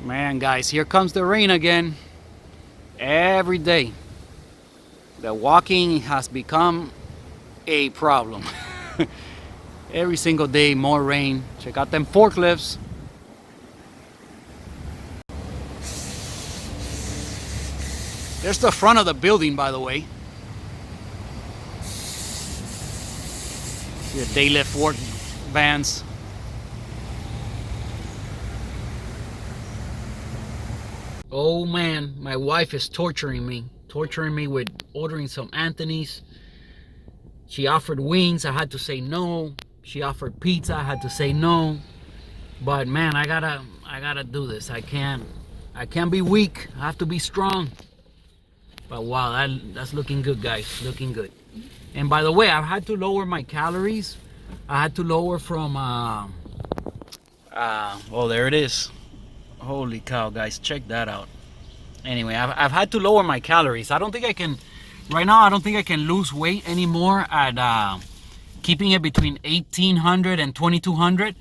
Man, guys, here comes the rain again. Every day. The walking has become a problem. Every single day, more rain. Check out them forklifts. There's the front of the building, by the way. See the day lift work vans. Oh man, my wife is torturing me with ordering some Anthony's. She offered wings, I had to say no. She offered pizza, I had to say no. But man, I gotta do this. I can't be weak. I have to be strong. But wow, that's looking good, guys. Looking good. And by the way, I've had to lower my calories. I had to lower from oh, there it is. Holy cow, guys, check that out. Anyway, I've had to lower my calories. I don't think I can, right now, I don't think I can lose weight anymore at keeping it between 1,800 and 2,200.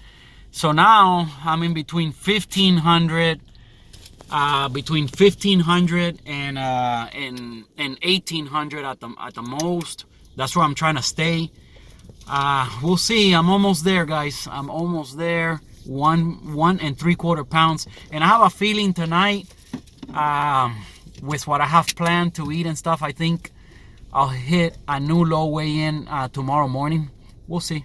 So now I'm in between 1,500, between 1,500 and 1,800 at the most. That's where I'm trying to stay. We'll see. I'm almost there, guys. I'm almost there. 1 3/4 pounds, and I have a feeling tonight, with what I have planned to eat and stuff, I think I'll hit a new low weigh-in tomorrow morning. We'll see.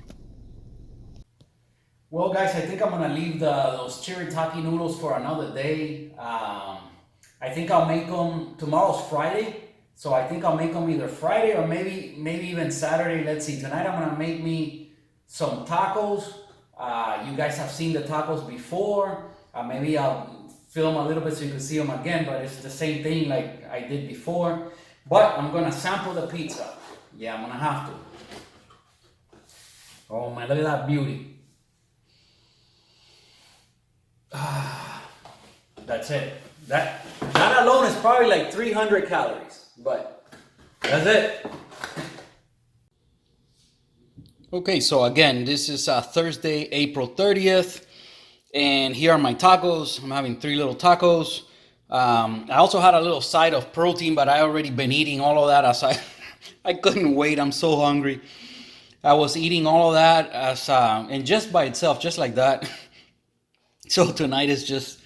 Well, guys, I think I'm gonna leave those shirataki noodles for another day. I think I'll make them. Tomorrow's Friday, so I think I'll make them either Friday or maybe even Saturday. Let's see. Tonight I'm gonna make me some tacos. You guys have seen the tacos before. Maybe I'll film a little bit so you can see them again, but it's the same thing like I did before. But I'm gonna sample the pizza. Yeah, I'm gonna have to. Oh man, look at that beauty. That's it. That alone is probably like 300 calories, but that's it. Okay, so again, this is Thursday, April 30th, and here are my tacos. I'm having 3 little tacos. I also had a little side of protein, but I already been eating all of that as I couldn't wait. I'm so hungry. I was eating all of that as and just by itself, just like that. So tonight is just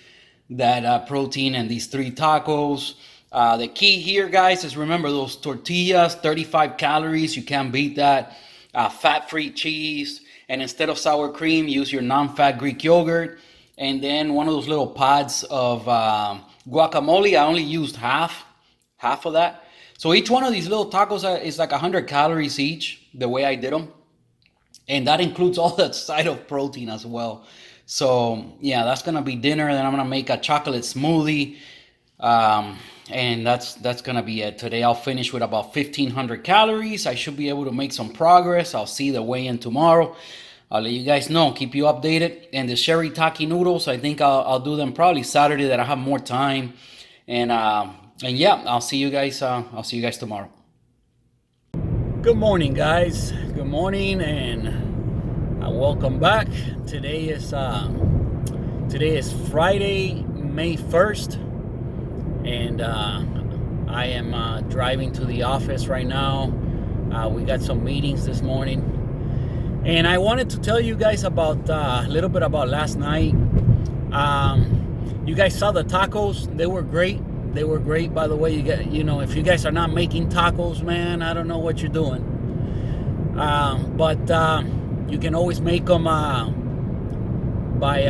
that protein and these 3 tacos. The key here, guys, is remember those tortillas, 35 calories. You can't beat that. Fat-free cheese, and instead of sour cream, use your non-fat Greek yogurt, and then one of those little pods of guacamole. I only used half of that. So each one of these little tacos is like 100 calories each, the way I did them, and that includes all that side of protein as well. So yeah, that's gonna be dinner. Then I'm gonna make a chocolate smoothie. And that's gonna be it. Today I'll finish with about 1,500 calories. I should be able to make some progress. I'll see the weigh-in tomorrow. I'll let you guys know, keep you updated. And the shirataki noodles, I think I'll do them probably Saturday that I have more time. And yeah, I'll see you guys tomorrow. Good morning, guys. Good morning, and welcome back. Today is Friday, May 1st. And I am driving to the office right now. We got some meetings this morning, and I wanted to tell you guys about a little bit about last night. You guys saw the tacos; they were great. They were great, by the way. If you guys are not making tacos, man, I don't know what you're doing. But you can always make them by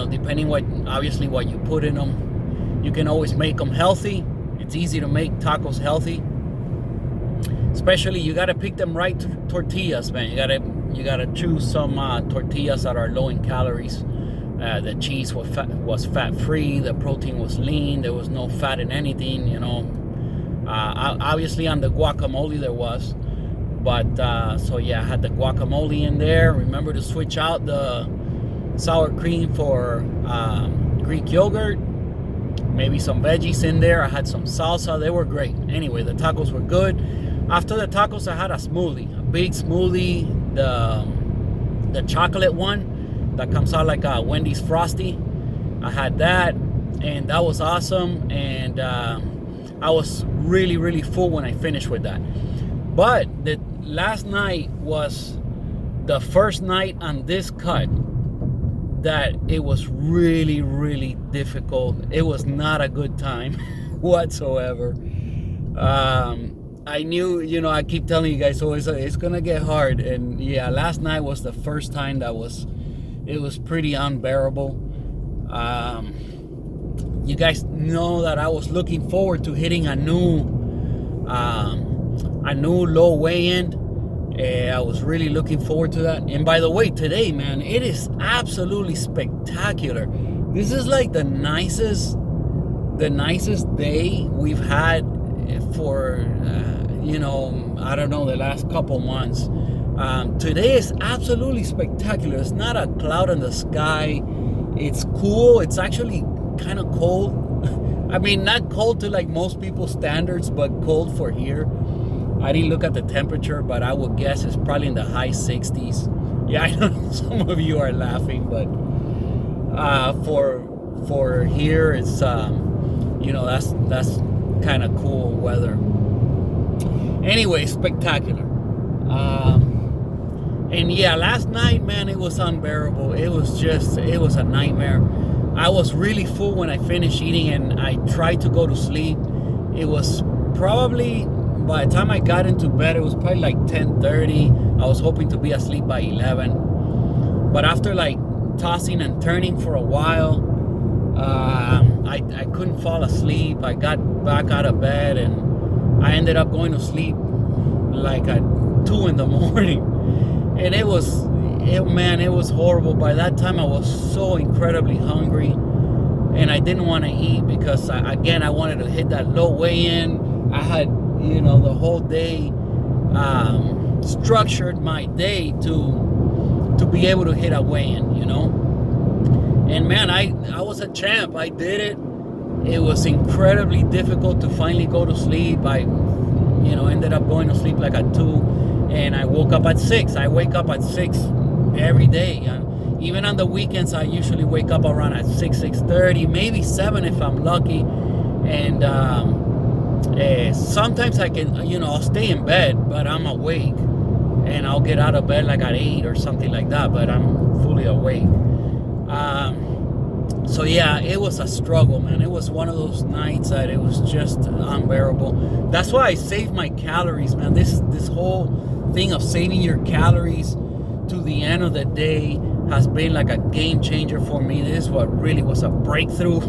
depending what you put in them. You can always make them healthy. It's easy to make tacos healthy. Especially, you gotta pick them right tortillas, man. You gotta choose some tortillas that are low in calories. The cheese was fat free. The protein was lean. There was no fat in anything. Obviously on the guacamole there was, but so yeah, I had the guacamole in there. Remember to switch out the sour cream for Greek yogurt. Maybe some veggies in there. I had some salsa. They were great. Anyway, the tacos were good. After the tacos, I had a smoothie, a big smoothie, the chocolate one that comes out like a Wendy's Frosty. I had that. and that was awesome. And I was really, really full when I finished with that. But the last night was the first night on this cut that it was really, really difficult. It was not a good time whatsoever. I knew, I keep telling you guys, so it's gonna get hard. And yeah, last night was the first time it was pretty unbearable. You guys know that I was looking forward to hitting a new low weigh-in. I was really looking forward to that. And by the way, today, man, it is absolutely spectacular. This is like the nicest day we've had for I don't know, the last couple months. Today is absolutely spectacular. It's not a cloud in the sky. It's cool. It's actually kind of cold. I mean, not cold to like most people's standards, but cold for here. I didn't look at the temperature, but I would guess it's probably in the high 60s. Yeah, I know some of you are laughing, but for here, it's that's kind of cool weather. Anyway, spectacular. And yeah, last night, man, it was unbearable. It was a nightmare. I was really full when I finished eating, and I tried to go to sleep. It was probably, by the time I got into bed, it was probably like 10:30. I was hoping to be asleep by 11. But after like tossing and turning for a while, I couldn't fall asleep. I got back out of bed, and I ended up going to sleep like at 2 in the morning. And it was horrible. By that time, I was so incredibly hungry, and I didn't want to eat because I wanted to hit that low weigh-in. I had, the whole day structured my day to be able to hit a weigh-in, And man, I was a champ. I did it. It was incredibly difficult to finally go to sleep. I ended up going to sleep like at 2, and I woke up at 6. I wake up at 6 every day. Even on the weekends, I usually wake up around at 6:30, maybe 7 if I'm lucky. And sometimes I can, I'll stay in bed, but I'm awake. And I'll get out of bed like at 8 or something like that, but I'm fully awake. So yeah, it was a struggle, man. It was one of those nights that it was just unbearable. That's why I saved my calories, man. This whole thing of saving your calories to the end of the day has been like a game changer for me. This is what really was a breakthrough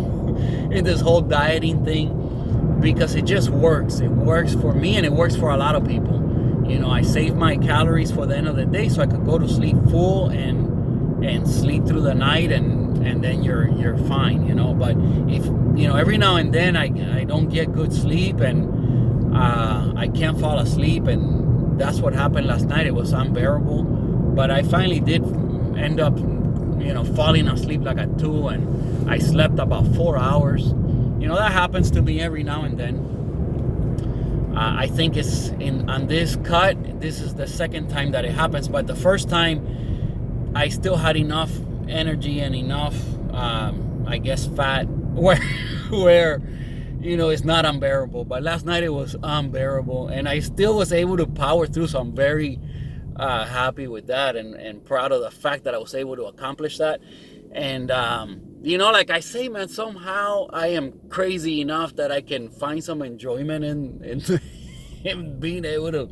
in this whole dieting thing, because it just works. It works for me, and it works for a lot of people. I save my calories for the end of the day so I could go to sleep full and sleep through the night, and then you're fine, But if every now and then I don't get good sleep, and I can't fall asleep, and that's what happened last night. It was unbearable, but I finally did end up falling asleep like at 2, and I slept about 4 hours. That happens to me every now and then. I think it's on this cut, this is the second time that it happens, but the first time I still had enough energy and enough, I guess, fat where it's not unbearable. But last night it was unbearable, and I still was able to power through, so I'm very happy with that, and proud of the fact that I was able to accomplish that. And like I say, man, somehow I am crazy enough that I can find some enjoyment in being able to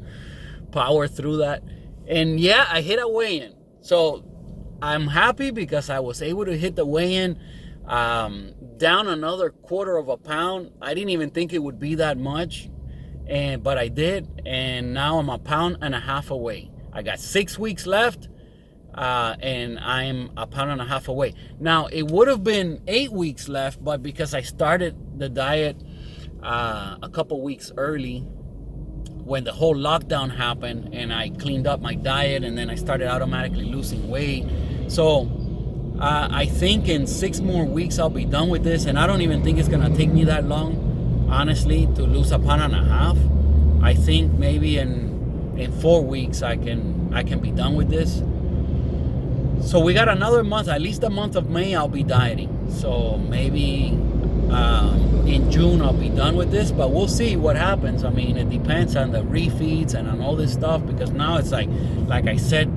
power through that. And yeah, I hit a weigh-in, so I'm happy because I was able to hit the weigh-in, down another 1/4 pound. I didn't even think it would be that much, but I did, and now I'm 1.5 pounds away. I got 6 weeks left, and I'm 1.5 pounds away. Now, it would have been 8 weeks left, but because I started the diet a couple weeks early, when the whole lockdown happened, and I cleaned up my diet, and then I started automatically losing weight. So I think in 6 more weeks I'll be done with this, and I don't even think it's gonna take me that long, honestly, to lose 1.5 pounds. I think maybe in 4 weeks I can be done with this. So we got another month, at least the month of May I'll be dieting. So maybe In June I'll be done with this, but we'll see what happens. I mean, it depends on the refeeds and on all this stuff, because now it's like I said,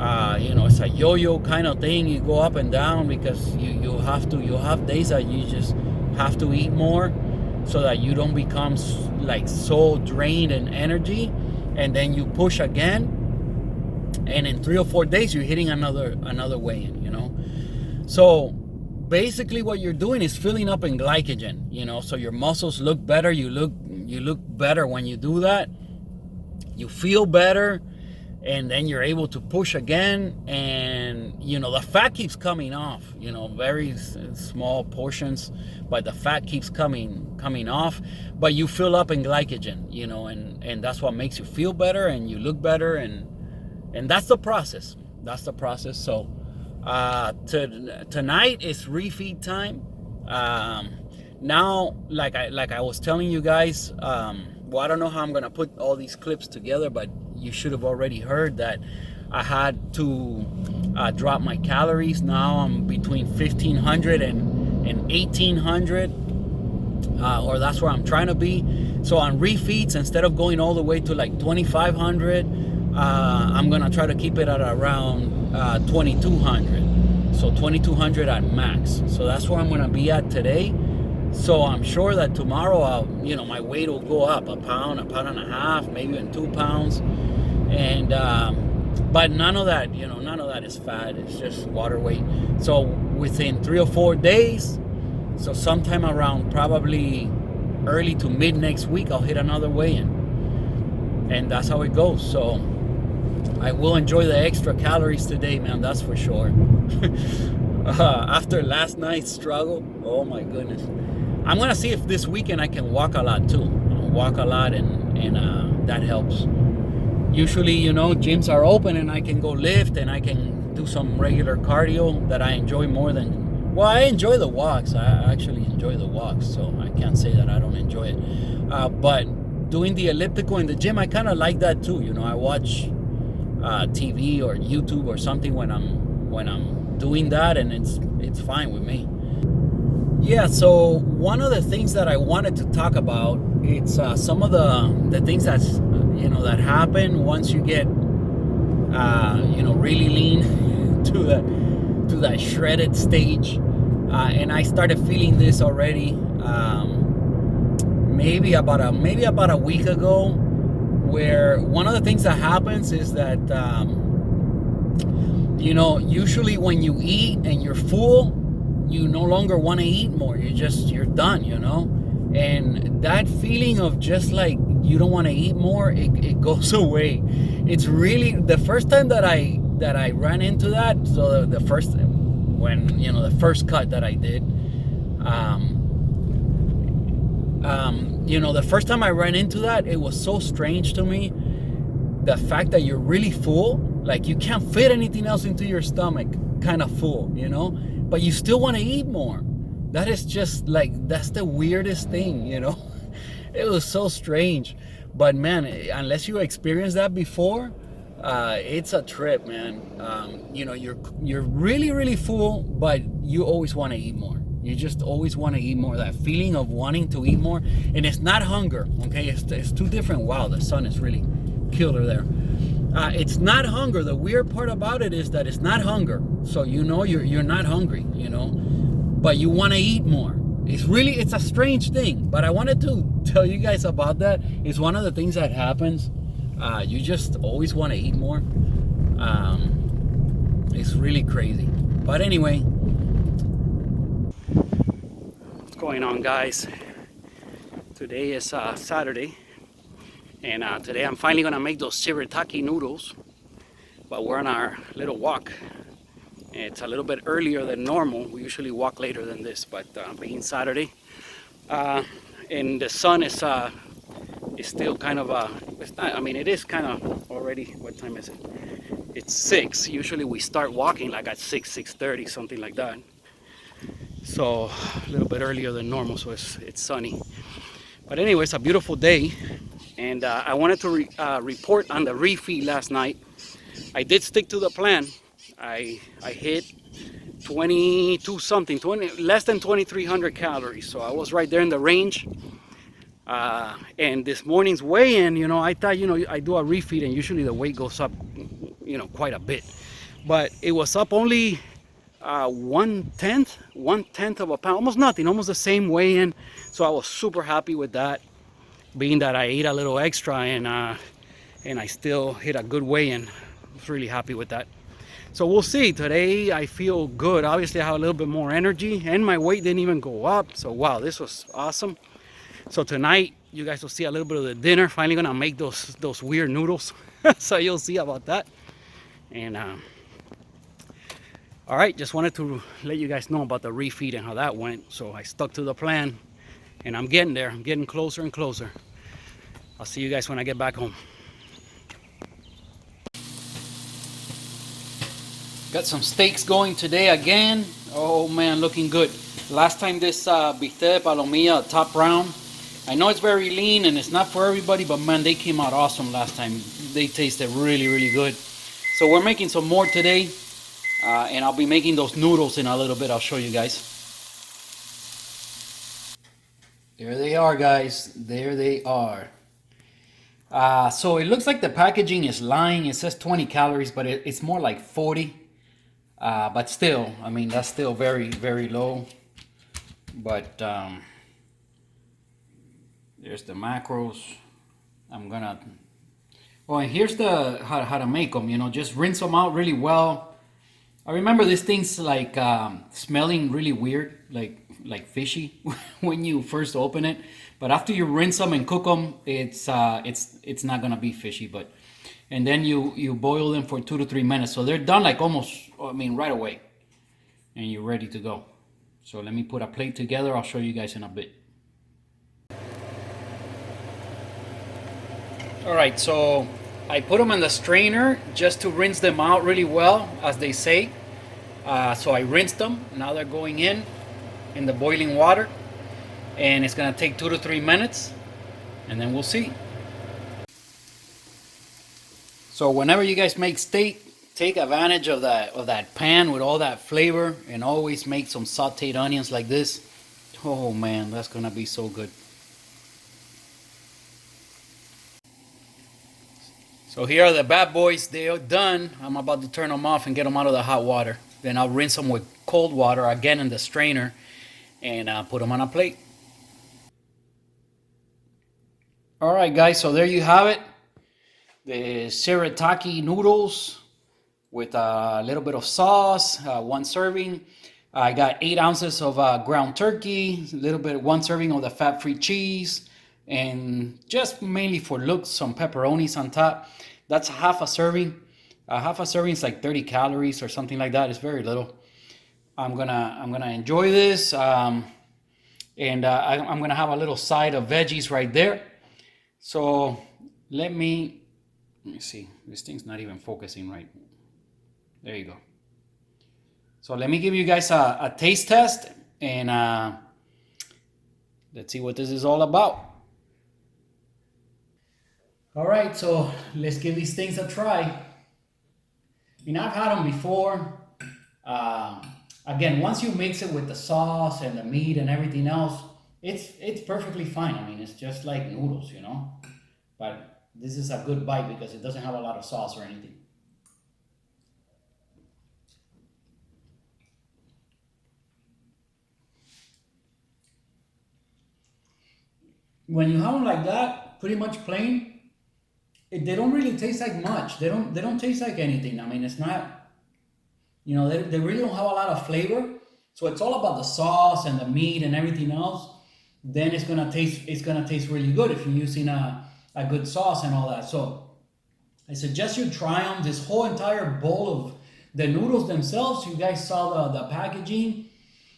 it's a yo-yo kind of thing. You go up and down because you have days that you just have to eat more, so that you don't become like so drained in energy, and then you push again, and in 3 or 4 days you're hitting another weigh-in, So basically what you're doing is filling up in glycogen, so your muscles look better. You look better when you do that. You feel better, and then you're able to push again, and the fat keeps coming off, very small portions, but the fat keeps coming off, but you fill up in glycogen, and that's what makes you feel better and you look better, and that's the process. So tonight is refeed time. Now, like I was telling you guys, I don't know how I'm gonna put all these clips together, but you should have already heard that I had to drop my calories. Now I'm between 1,500 and 1,800, or that's where I'm trying to be. So on refeeds, instead of going all the way to like 2,500, I'm gonna try to keep it at around 2,200. So 2,200 at max. So that's where I'm gonna be at today. So I'm sure that tomorrow my weight will go up a pound and a half, maybe even 2 pounds. And but none of that is fat. It's just water weight. So within 3 or 4 days, so sometime around probably early to mid next week, I'll hit another weigh-in. And that's how it goes. So I will enjoy the extra calories today, man, that's for sure. After last night's struggle, oh my goodness. I'm gonna see if this weekend I can walk a lot too. Walk a lot, and that helps. Usually, gyms are open and I can go lift and I can do some regular cardio that I enjoy more than. Well, I enjoy the walks. I actually enjoy the walks, so I can't say that I don't enjoy it. But doing the elliptical in the gym, I kind of like that too. I watch TV or YouTube or something when I'm doing that, and it's fine with me. Yeah, so one of the things that I wanted to talk about, it's some of the things that happen once you get really lean to that shredded stage, and I started feeling this already maybe about a week ago, where one of the things that happens is that usually when you eat and you're full, you no longer want to eat more. You're done, and that feeling of just like you don't want to eat more, it goes away. It's really the first time that I ran into that. So the first cut that I did, the first time I ran into that, it was so strange to me. The fact that you're really full, like you can't fit anything else into your stomach, kind of full, but you still want to eat more. That is just like, that's the weirdest thing, It was so strange. But man, unless you experienced that before, it's a trip, man. You're really, really full, but you always want to eat more. You just always want to eat more. That feeling of wanting to eat more. And it's not hunger, okay? It's two different. Wow, the sun is really killer there. It's not hunger. The weird part about it is that it's not hunger. So you're not hungry, but you want to eat more. It's a strange thing, but I wanted to tell you guys about that. It's one of the things that happens. You just always want to eat more. It's really crazy. But anyway, what's going on, guys? Today is Saturday. And today I'm finally gonna make those shirataki noodles, but we're on our little walk. It's a little bit earlier than normal. We usually walk later than this, but being Saturday, and the sun is still kind of it's not. I mean, it is kind of already. What time is it? It's 6. Usually we start walking like at 6:30, something like that. So a little bit earlier than normal, so it's sunny. But anyway, it's a beautiful day. And I wanted to report on the refeed last night. I did stick to the plan. I hit 22 something, 20, less than 2,300 calories. So I was right there in the range. And this morning's weigh-in, you know, I thought, you know, I do a refeed and usually the weight goes up, you know, quite a bit. But it was up only 1/10 of a pound, almost nothing, almost the same weigh-in. So I was super happy with that, being that I ate a little extra and I still hit a good weigh-in. I was really happy with that. So we'll see. Today I feel good. Obviously I have a little bit more energy and my weight didn't even go up. So wow, this was awesome. So tonight you guys will see a little bit of the dinner. Finally gonna make those weird noodles. So you'll see about that. And all right, just wanted to let you guys know about the refeed and how that went. So I stuck to the plan and I'm getting there. I'm getting closer and closer. I'll see you guys when I get back home. Got some steaks going today again. Oh man, looking good. Last time this bistec de palomilla top round. I know it's very lean and it's not for everybody, but man, they came out awesome last time. They tasted really, really good. So we're making some more today. And I'll be making those noodles in a little bit. I'll show you guys. There they are, guys. There they are. So it looks like the packaging is lying. It says 20 calories, but it's more like 40. But still, I mean, that's still very, very low. But there's the macros. I'm gonna. Well, and here's the how to make them. You know, just rinse them out really well. I remember this thing's like smelling really weird, like fishy when you first open it. But after you rinse them and cook them, it's not gonna be fishy. But and then you boil them for 2 to 3 minutes, so they're done like almost, I mean, right away, and you're ready to go. So let me put a plate together. I'll show you guys in a bit. All right, so I put them in the strainer just to rinse them out really well, as they say. So I rinsed them. Now they're going in the boiling water, and it's gonna take 2 to 3 minutes, and then we'll see. So whenever you guys make steak, take advantage of that pan with all that flavor, and always make some sauteed onions like this. Oh man, that's gonna be so good. So here are the bad boys. They are done. I'm about to turn them off and get them out of the hot water. Then I'll rinse them with cold water again in the strainer and put them on a plate. All right, guys, so there you have it. The SHIRATAKI noodles with a little bit of sauce, 1 serving. I got 8 ounces of ground turkey, a little bit, 1 serving of the fat-free cheese, and just mainly for looks, some pepperonis on top. That's half a serving. Half a serving is like 30 calories or something like that. It's very little. I'm gonna enjoy this, and I'm gonna have a little side of veggies right there. So let me see. This thing's not even focusing right. There you go. So let me give you guys a taste test, and let's see what this is all about. All right, so let's give these things a try. I mean, I've had them before. Again, once you mix it with the sauce and the meat and everything else, it's perfectly fine. I mean, it's just like noodles, you know. But this is a good bite because it doesn't have a lot of sauce or anything. When you have them like that, pretty much plain, they don't really taste like much. They don't taste like anything. I mean, it's not, you know, they really don't have a lot of flavor. So it's all about the sauce and the meat and everything else. Then it's gonna taste really good if you're using a good sauce and all that. So I suggest you try them. This whole entire bowl of the noodles themselves, you guys saw the packaging.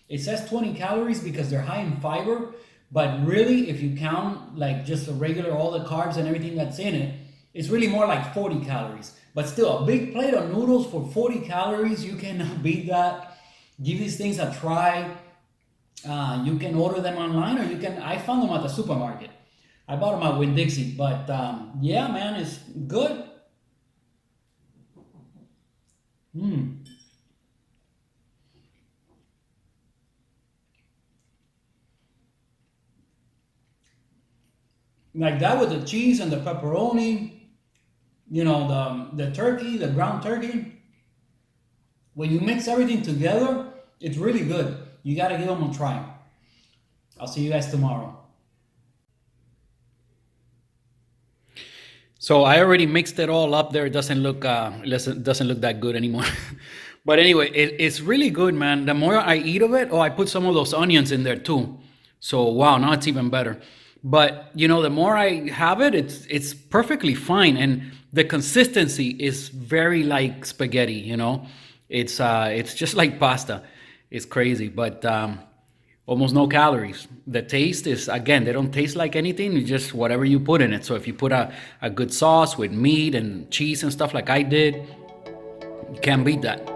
It says 20 calories because they're high in fiber. But really, if you count like just the regular, all the carbs and everything that's in it, it's really more like 40 calories. But still, a big plate of noodles for 40 calories, you cannot beat that. Give these things a try. You can order them online, or I found them at the supermarket. I bought them at Winn-Dixie, but yeah, man, it's good. Like that with the cheese and the pepperoni, you know, the turkey, the ground turkey. When you mix everything together, it's really good. You gotta give them a try. I'll see you guys tomorrow. So I already mixed it all up there. It doesn't look that good anymore. But anyway, it's really good, man. The more I eat of it, oh, I put some of those onions in there too. So wow, now it's even better. But you know, the more I have it, it's perfectly fine, and the consistency is very like spaghetti. You know, it's just like pasta. It's crazy, but almost no calories. The taste is, again, they don't taste like anything. It's just whatever you put in it. So if you put a good sauce with meat and cheese and stuff like I did, you can't beat that.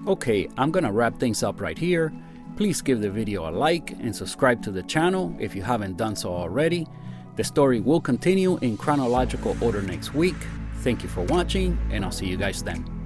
Okay, I'm gonna wrap things up right here. Please give the video a like and subscribe to the channel if you haven't done so already. The story will continue in chronological order next week. Thank you for watching, and I'll see you guys then.